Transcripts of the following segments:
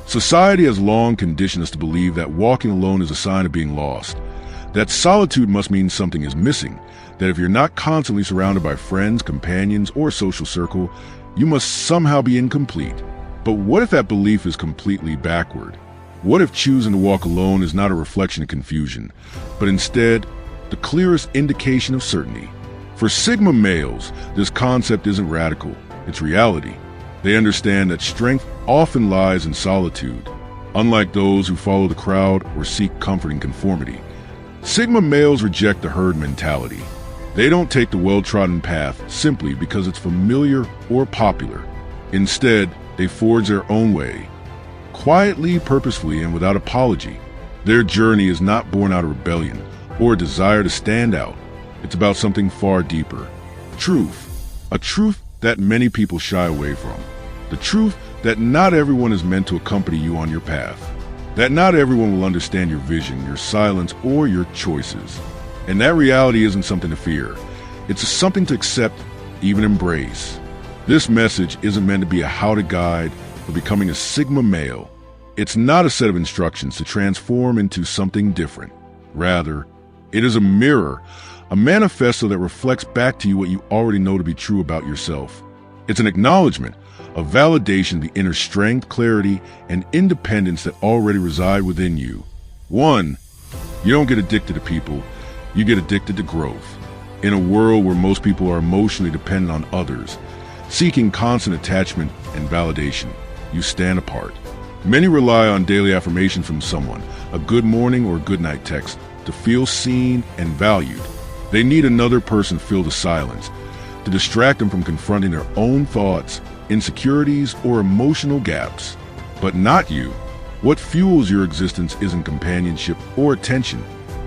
Society has long conditioned us to believe that walking alone is a sign of being lost, that solitude must mean something is missing, that if you're not constantly surrounded by friends, companions, or a social circle, you must somehow be incomplete. But what if that belief is completely backward? What if choosing to walk alone is not a reflection of confusion, but instead the clearest indication of certainty? For Sigma males, this concept isn't radical, it's reality. They understand that strength often lies in solitude. Unlike those who follow the crowd or seek comfort in conformity, Sigma males reject the herd mentality. They don't take the well-trodden path simply because it's familiar or popular. Instead, they forge their own way, quietly, purposefully, and without apology. Their journey is not born out of rebellion or a desire to stand out. It's about something far deeper. Truth. A truth that many people shy away from. The truth that not everyone is meant to accompany you on your path. That not everyone will understand your vision, your silence, or your choices. And that reality isn't something to fear. It's something to accept, even embrace. This message isn't meant to be a how-to guide for becoming a Sigma male. It's not a set of instructions to transform into something different. Rather, it is a mirror, a manifesto that reflects back to you what you already know to be true about yourself. It's an acknowledgement, a validation of the inner strength, clarity, and independence that already reside within you. 1. You don't get addicted to people, you get addicted to growth. In a world where most people are emotionally dependent on others, seeking constant attachment and validation, you stand apart. Many rely on daily affirmation from someone, a good morning or good night text, to feel seen and valued. They need another person to fill the silence, to distract them from confronting their own thoughts, insecurities, or emotional gaps. But not you. What fuels your existence isn't companionship or attention.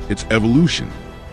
It's evolution.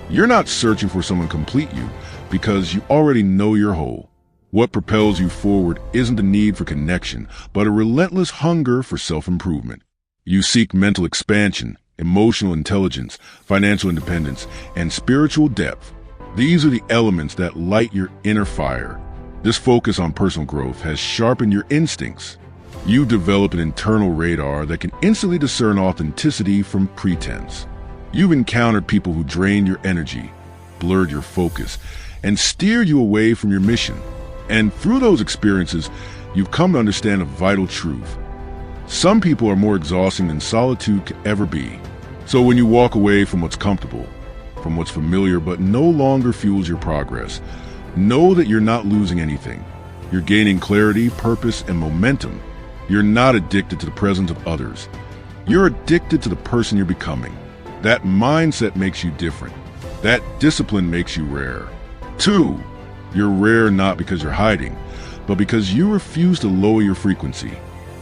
You're not searching for someone to complete you because you already know you're whole. What propels you forward isn't the need for connection, but a relentless hunger for self-improvement. You seek mental expansion, emotional intelligence, financial independence, and spiritual depth. These are the elements that light your inner fire. This focus on personal growth has sharpened your instincts. You've developed an internal radar that can instantly discern authenticity from pretense. You've encountered people who drained your energy, blurred your focus, and steered you away from your mission. And through those experiences, you've come to understand a vital truth. Some people are more exhausting than solitude could ever be. So when you walk away from what's comfortable, from what's familiar but no longer fuels your progress, know that you're not losing anything. You're gaining clarity, purpose, and momentum. You're not addicted to the presence of others. You're addicted to the person you're becoming. That mindset makes you different. That discipline makes you rare. 2. You're rare not because you're hiding, but because you refuse to lower your frequency.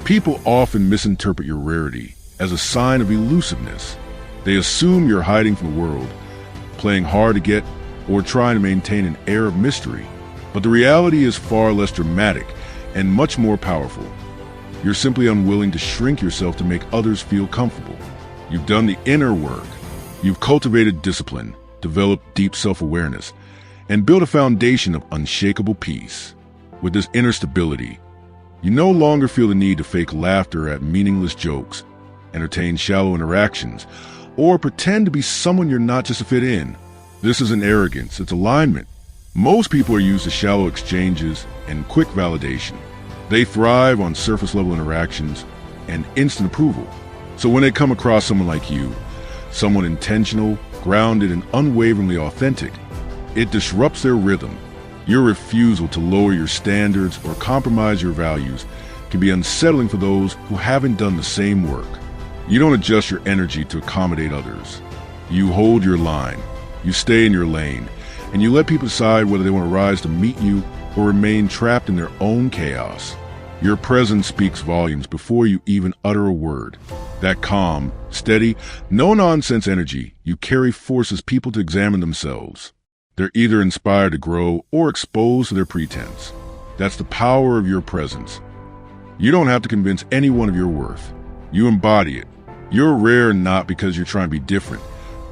People often misinterpret your rarity as a sign of elusiveness. They assume you're hiding from the world, playing hard to get, or trying to maintain an air of mystery. But the reality is far less dramatic and much more powerful. You're simply unwilling to shrink yourself to make others feel comfortable. You've done the inner work. You've cultivated discipline, developed deep self-awareness, and built a foundation of unshakable peace. With this inner stability, you no longer feel the need to fake laughter at meaningless jokes, entertain shallow interactions, or pretend to be someone you're not just to fit in. This isn't arrogance, it's alignment. Most people are used to shallow exchanges and quick validation. They thrive on surface-level interactions and instant approval. So when they come across someone like you, someone intentional, grounded, and unwaveringly authentic, it disrupts their rhythm. Your refusal to lower your standards or compromise your values can be unsettling for those who haven't done the same work. You don't adjust your energy to accommodate others. You hold your line, you stay in your lane, and you let people decide whether they want to rise to meet you or remain trapped in their own chaos. Your presence speaks volumes before you even utter a word. That calm, steady, no-nonsense energy you carry forces people to examine themselves. They're either inspired to grow or exposed to their pretense. That's the power of your presence. You don't have to convince anyone of your worth. You embody it. You're rare not because you're trying to be different,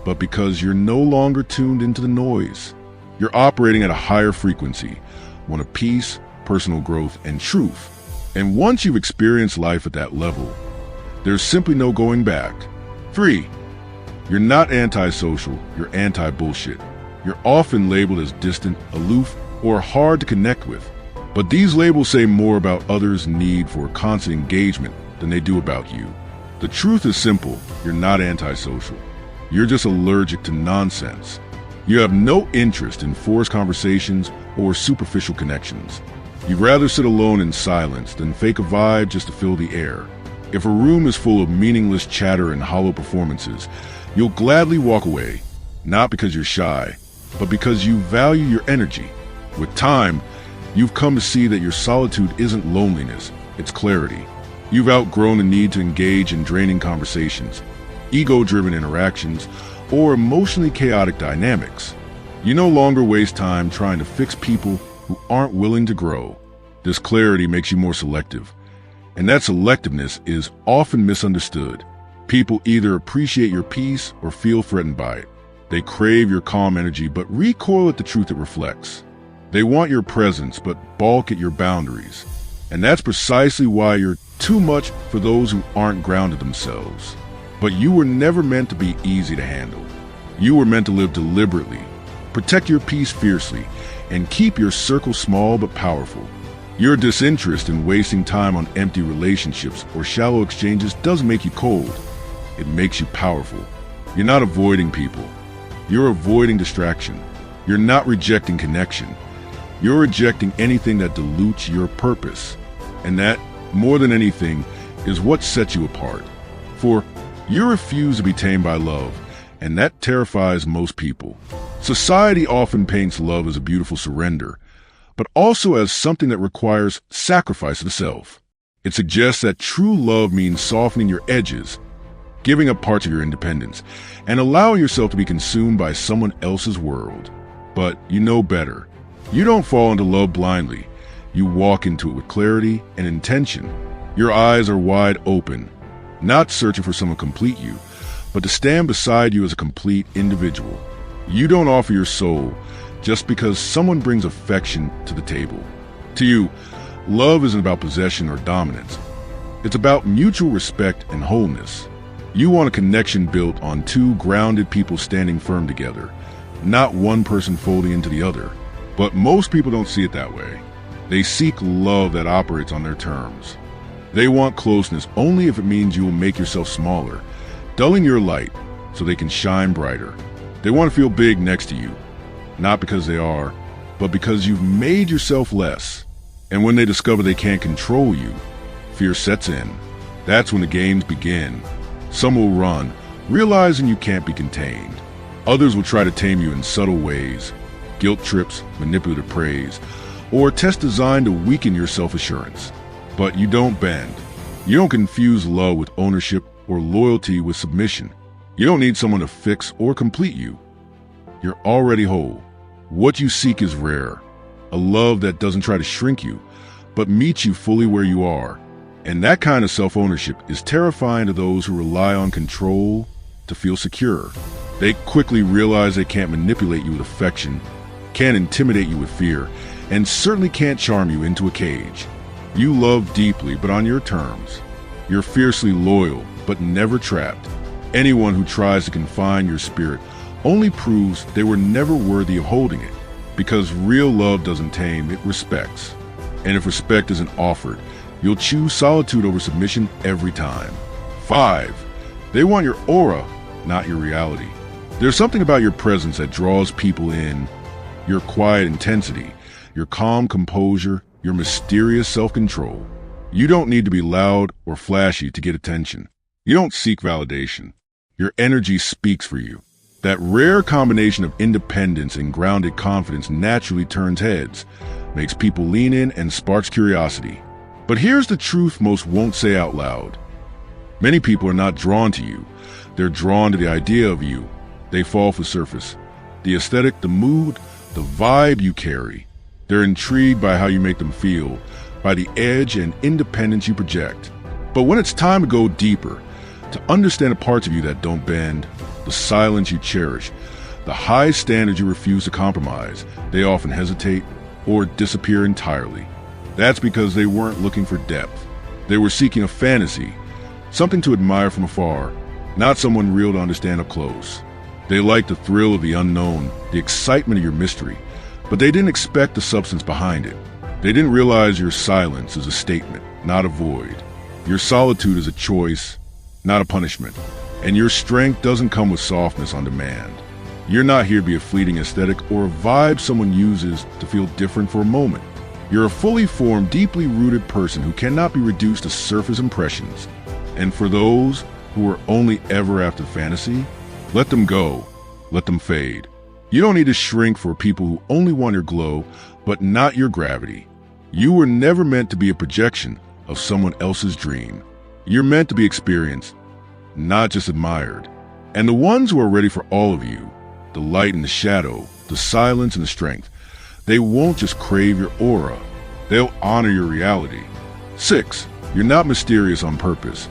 but because you're no longer tuned into the noise. You're operating at a higher frequency, one of peace, personal growth, and truth. And once you've experienced life at that level, There's simply no going back. 3. You're not antisocial, you're anti-bullshit. You're often labeled as distant, aloof, or hard to connect with. But these labels say more about others' need for constant engagement than they do about you. The truth is simple, you're not antisocial. You're just allergic to nonsense. You have no interest in forced conversations or superficial connections. You'd rather sit alone in silence than fake a vibe just to fill the air. If a room is full of meaningless chatter and hollow performances, you'll gladly walk away, not because you're shy, but because you value your energy. With time, you've come to see that your solitude isn't loneliness, it's clarity. You've outgrown the need to engage in draining conversations, ego-driven interactions, or emotionally chaotic dynamics. You no longer waste time trying to fix people who aren't willing to grow. This clarity makes you more selective, and that selectiveness is often misunderstood. People either appreciate your peace or feel threatened by it. They crave your calm energy but recoil at the truth it reflects. They want your presence but balk at your boundaries. And that's precisely why you're too much for those who aren't grounded themselves. But you were never meant to be easy to handle. You were meant to live deliberately, protect your peace fiercely, and keep your circle small but powerful. Your disinterest in wasting time on empty relationships or shallow exchanges doesn't make you cold. It makes you powerful. You're not avoiding people. You're avoiding distraction. You're not rejecting connection. You're rejecting anything that dilutes your purpose. And that, more than anything, is what sets you apart. For you refuse to be tamed by love, and that terrifies most people. Society often paints love as a beautiful surrender, but also as something that requires sacrifice of the self. It suggests that true love means softening your edges, giving up parts of your independence, and allowing yourself to be consumed by someone else's world. But you know better. You don't fall into love blindly. You walk into it with clarity and intention. Your eyes are wide open, not searching for someone to complete you, but to stand beside you as a complete individual. You don't offer your soul just because someone brings affection to the table. To you, love isn't about possession or dominance. It's about mutual respect and wholeness. You want a connection built on two grounded people standing firm together, not one person folding into the other. But most people don't see it that way. They seek love that operates on their terms. They want closeness only if it means you will make yourself smaller, dulling your light so they can shine brighter. They want to feel big next to you, not because they are, but because you've made yourself less. And when they discover they can't control you, fear sets in. That's when the games begin. Some will run, realizing you can't be contained. Others will try to tame you in subtle ways, guilt trips, manipulative praise, or tests designed to weaken your self-assurance. But you don't bend. You don't confuse love with ownership or loyalty with submission. You don't need someone to fix or complete you. You're already whole. What you seek is rare. A love that doesn't try to shrink you, but meets you fully where you are. And that kind of self-ownership is terrifying to those who rely on control to feel secure. They quickly realize they can't manipulate you with affection, can't intimidate you with fear, and certainly can't charm you into a cage. You love deeply, but on your terms. You're fiercely loyal, but never trapped. Anyone who tries to confine your spirit only proves they were never worthy of holding it, because real love doesn't tame, it respects. And if respect isn't offered, you'll choose solitude over submission every time. 5. They want your aura, not your reality. There's something about your presence that draws people in. Your quiet intensity, your calm composure, your mysterious self-control. You don't need to be loud or flashy to get attention. You don't seek validation. Your energy speaks for you. That rare combination of independence and grounded confidence naturally turns heads, makes people lean in, and sparks curiosity. But here's the truth most won't say out loud. Many people are not drawn to you. They're drawn to the idea of you. They fall for the surface. The aesthetic, the mood, the vibe you carry. They're intrigued by how you make them feel, by the edge and independence you project. But when it's time to go deeper, to understand the parts of you that don't bend, the silence you cherish, the high standards you refuse to compromise, they often hesitate or disappear entirely. That's because they weren't looking for depth. They were seeking a fantasy, something to admire from afar, not someone real to understand up close. They like the thrill of the unknown, the excitement of your mystery, but they didn't expect the substance behind it. They didn't realize your silence is a statement, not a void. Your solitude is a choice, not a punishment. And your strength doesn't come with softness on demand. You're not here to be a fleeting aesthetic or a vibe someone uses to feel different for a moment. You're a fully formed, deeply rooted person who cannot be reduced to surface impressions. And for those who are only ever after fantasy, let them go. Let them fade. You don't need to shrink for people who only want your glow, but not your gravity. You were never meant to be a projection of someone else's dream. You're meant to be experienced, not just admired. And the ones who are ready for all of you, the light and the shadow, the silence and the strength, they won't just crave your aura. They'll honor your reality. 6. You're not mysterious on purpose.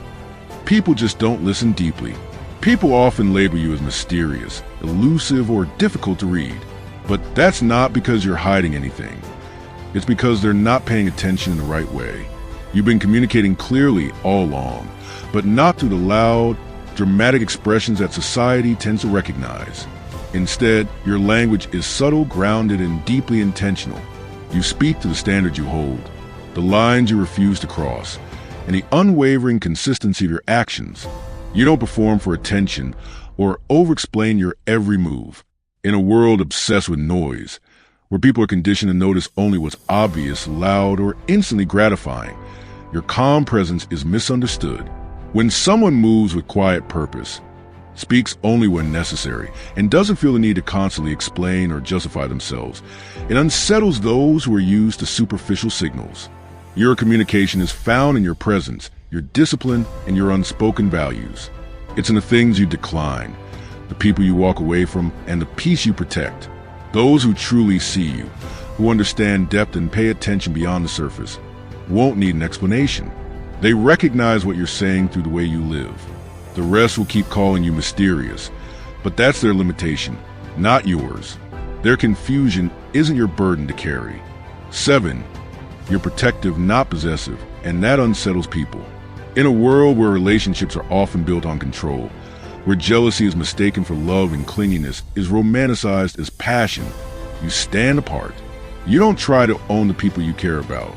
People just don't listen deeply. People often label you as mysterious, elusive, or difficult to read. But that's not because you're hiding anything. It's because they're not paying attention in the right way. You've been communicating clearly all along, but not through the loud, dramatic expressions that society tends to recognize. Instead, your language is subtle, grounded, and deeply intentional. You speak to the standards you hold, the lines you refuse to cross, and the unwavering consistency of your actions. You don't perform for attention or over-explain your every move. In a world obsessed with noise, where people are conditioned to notice only what's obvious, loud, or instantly gratifying, your calm presence is misunderstood. When someone moves with quiet purpose, speaks only when necessary, and doesn't feel the need to constantly explain or justify themselves, it unsettles those who are used to superficial signals. Your communication is found in your presence, your discipline, and your unspoken values. It's in the things you decline, the people you walk away from, and the peace you protect. Those who truly see you, who understand depth and pay attention beyond the surface, won't need an explanation. They recognize what you're saying through the way you live. The rest will keep calling you mysterious, but that's their limitation, not yours. Their confusion isn't your burden to carry. 7. You're protective, not possessive, and that unsettles people. In a world where relationships are often built on control, where jealousy is mistaken for love and clinginess is romanticized as passion, you stand apart. You don't try to own the people you care about.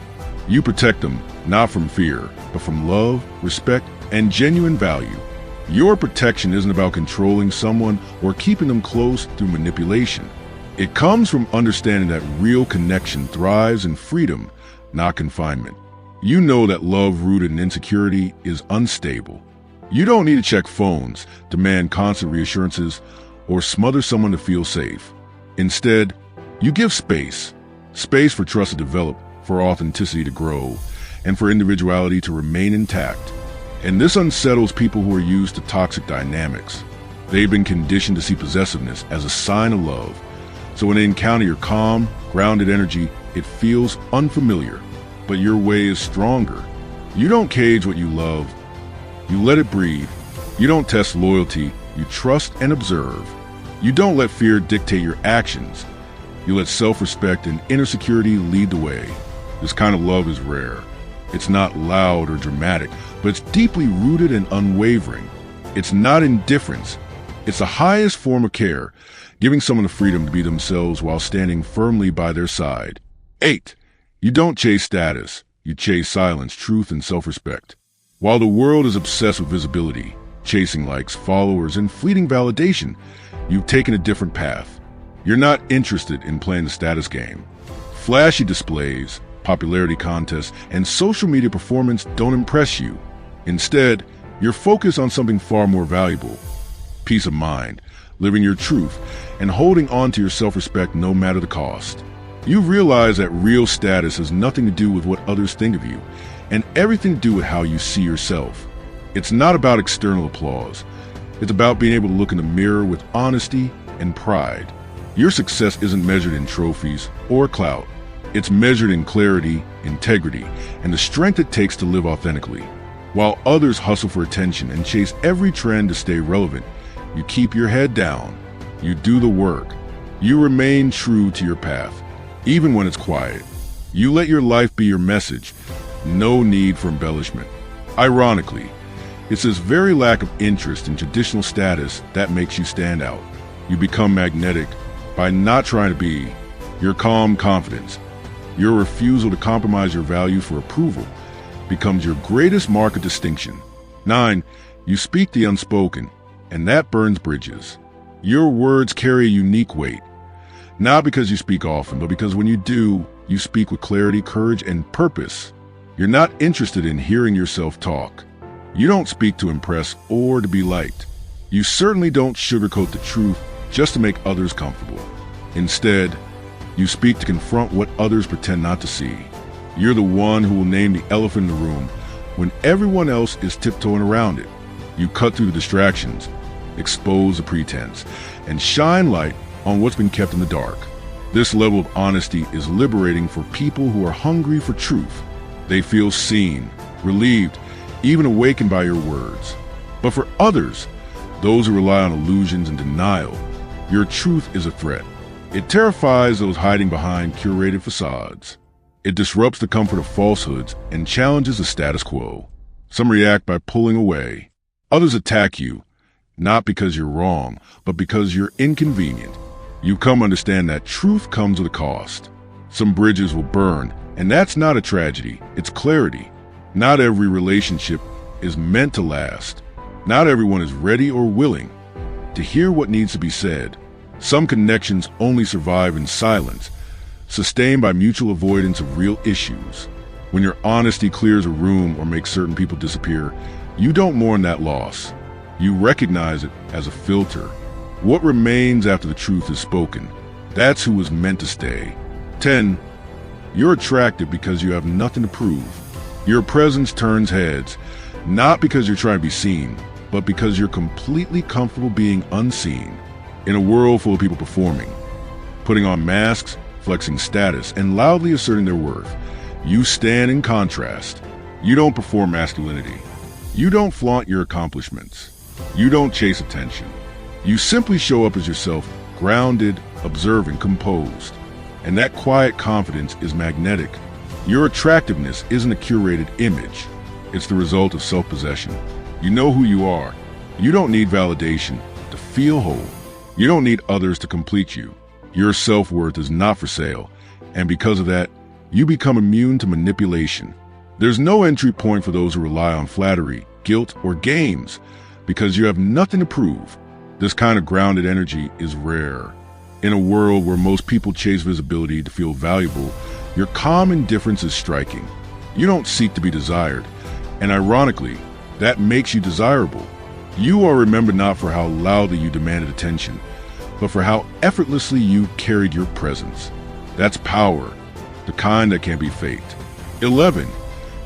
You protect them, not from fear, but from love, respect, and genuine value. Your protection isn't about controlling someone or keeping them close through manipulation. It comes from understanding that real connection thrives in freedom, not confinement. You know that love rooted in insecurity is unstable. You don't need to check phones, demand constant reassurances, or smother someone to feel safe. Instead, you give space. Space for trust to develop, for authenticity to grow, and for individuality to remain intact. And this unsettles people who are used to toxic dynamics. They've been conditioned to see possessiveness as a sign of love. So when they encounter your calm, grounded energy, it feels unfamiliar. But your way is stronger. You don't cage what you love. You let it breathe. You don't test loyalty. You trust and observe. You don't let fear dictate your actions. You let self-respect and inner security lead the way. This kind of love is rare. It's not loud or dramatic, but it's deeply rooted and unwavering. It's not indifference. It's the highest form of care, giving someone the freedom to be themselves while standing firmly by their side. 8. You don't chase status. You chase silence, truth, and self-respect. While the world is obsessed with visibility, chasing likes, followers, and fleeting validation, you've taken a different path. You're not interested in playing the status game. Flashy displays, popularity contests, and social media performance don't impress you. Instead, you're focused on something far more valuable: peace of mind, living your truth, and holding on to your self-respect no matter the cost. You realize that real status has nothing to do with what others think of you, and everything to do with how you see yourself. It's not about external applause. It's about being able to look in the mirror with honesty and pride. Your success isn't measured in trophies or clout. It's measured in clarity, integrity, and the strength it takes to live authentically. While others hustle for attention and chase every trend to stay relevant, you keep your head down. You do the work. You remain true to your path, even when it's quiet. You let your life be your message. No need for embellishment. Ironically, It's this very lack of interest in traditional status that makes you stand out. You become magnetic by not trying to be. Your calm confidence, your refusal to compromise your value for approval, becomes your greatest mark of distinction. 9. You speak the unspoken, and that burns bridges. Your words carry a unique weight, not because you speak often, but because when you do, you speak with clarity, courage, and purpose. You're not interested in hearing yourself talk. You don't speak to impress or to be liked. You certainly don't sugarcoat the truth just to make others comfortable. Instead, you speak to confront what others pretend not to see. You're the one who will name the elephant in the room when everyone else is tiptoeing around it. You cut through the distractions, expose the pretense, and shine light on what's been kept in the dark. This level of honesty is liberating for people who are hungry for truth. They feel seen, relieved, even awakened by your words. But for others, those who rely on illusions and denial, your truth is a threat. It terrifies those hiding behind curated facades. It disrupts the comfort of falsehoods and challenges the status quo. Some react by pulling away. Others attack you, not because you're wrong, but because you're inconvenient. You come to understand that truth comes with a cost. Some bridges will burn, and that's not a tragedy, it's clarity. Not every relationship is meant to last. Not everyone is ready or willing to hear what needs to be said. Some connections only survive in silence, sustained by mutual avoidance of real issues. When your honesty clears a room or makes certain people disappear, you don't mourn that loss. You recognize it as a filter. What remains after the truth is spoken? That's who is meant to stay. 10. You're attractive because you have nothing to prove. Your presence turns heads, not because you're trying to be seen, but because you're completely comfortable being unseen. In a world full of people performing, putting on masks, flexing status, and loudly asserting their worth, you stand in contrast. You don't perform masculinity. You don't flaunt your accomplishments. You don't chase attention. You simply show up as yourself, grounded, observant, composed. And that quiet confidence is magnetic. Your attractiveness isn't a curated image. It's the result of self-possession. You know who you are. You don't need validation to feel whole. You don't need others to complete you. Your self-worth is not for sale. And because of that, you become immune to manipulation. There's no entry point for those who rely on flattery, guilt, or games because you have nothing to prove. This kind of grounded energy is rare. In a world where most people chase visibility to feel valuable, your calm indifference is striking. You don't seek to be desired, and ironically, that makes you desirable. You are remembered not for how loudly you demanded attention, but for how effortlessly you carried your presence. That's power, the kind that can't be faked. 11.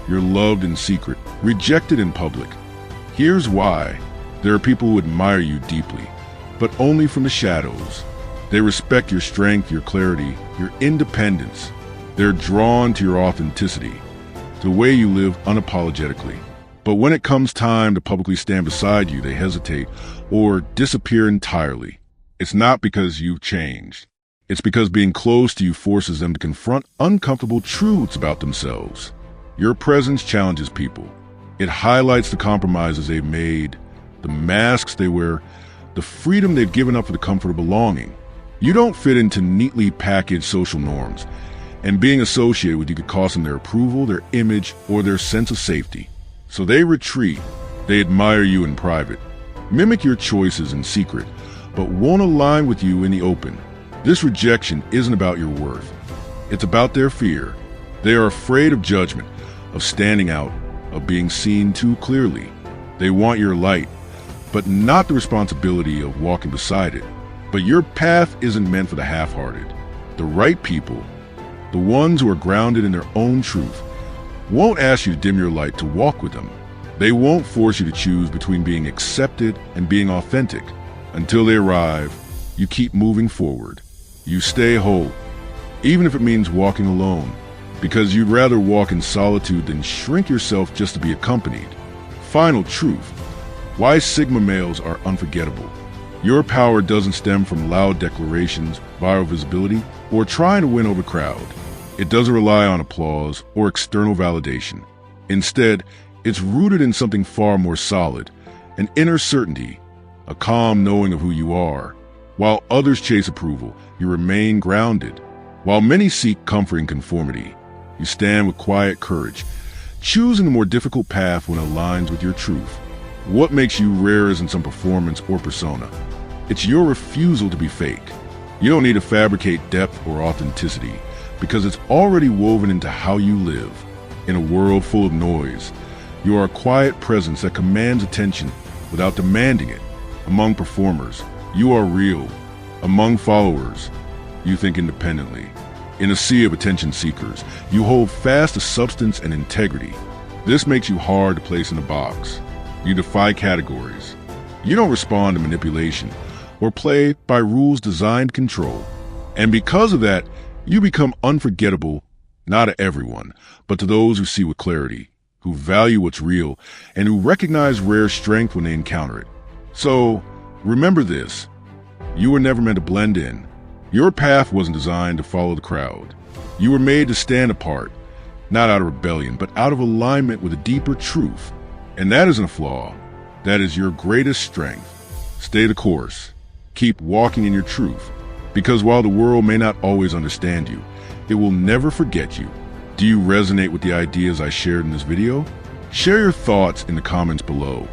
You're loved in secret, rejected in public. Here's why. There are people who admire you deeply, but only from the shadows. They respect your strength, your clarity, your independence. They're drawn to your authenticity, to the way you live unapologetically. But when it comes time to publicly stand beside you, they hesitate or disappear entirely. It's not because you've changed. It's because being close to you forces them to confront uncomfortable truths about themselves. Your presence challenges people. It highlights the compromises they've made, the masks they wear, the freedom they've given up for the comfort of belonging. You don't fit into neatly packaged social norms, and being associated with you could cost them their approval, their image, or their sense of safety. So they retreat. They admire you in private, mimic your choices in secret, but won't align with you in the open. This rejection isn't about your worth. It's about their fear. They are afraid of judgment, of standing out, of being seen too clearly. They want your light, but not the responsibility of walking beside it. But your path isn't meant for the half-hearted. The right people, the ones who are grounded in their own truth, won't ask you to dim your light to walk with them. They won't force you to choose between being accepted and being authentic. Until they arrive, you keep moving forward. You stay whole, even if it means walking alone, because you'd rather walk in solitude than shrink yourself just to be accompanied. Final truth: why Sigma males are unforgettable. Your power doesn't stem from loud declarations, viral visibility, or trying to win over crowd. It doesn't rely on applause or external validation. Instead, It's rooted in something far more solid, an inner certainty, a calm knowing of who you are. While others chase approval, you remain grounded. While many seek comfort in conformity, you stand with quiet courage, choosing a more difficult path when it aligns with your truth. What makes you rare isn't some performance or persona. It's your refusal to be fake. You don't need to fabricate depth or authenticity, because it's already woven into how you live. In a world full of noise, you are a quiet presence that commands attention without demanding it. Among performers, you are real. Among followers, you think independently. In a sea of attention seekers, you hold fast to substance and integrity. This makes you hard to place in a box. You defy categories. You don't respond to manipulation or play by rules designed to control. And because of that, you become unforgettable, not to everyone, but to those who see with clarity, who value what's real, and who recognize rare strength when they encounter it. So, remember this. You were never meant to blend in. Your path wasn't designed to follow the crowd. You were made to stand apart, not out of rebellion, but out of alignment with a deeper truth. And that isn't a flaw. That is your greatest strength. Stay the course. Keep walking in your truth. Because while the world may not always understand you, it will never forget you. Do you resonate with the ideas I shared in this video? Share your thoughts in the comments below.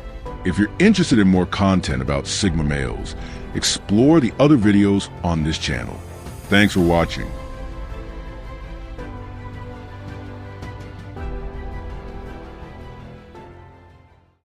If you're interested in more content about Sigma males, explore the other videos on this channel. Thanks for watching.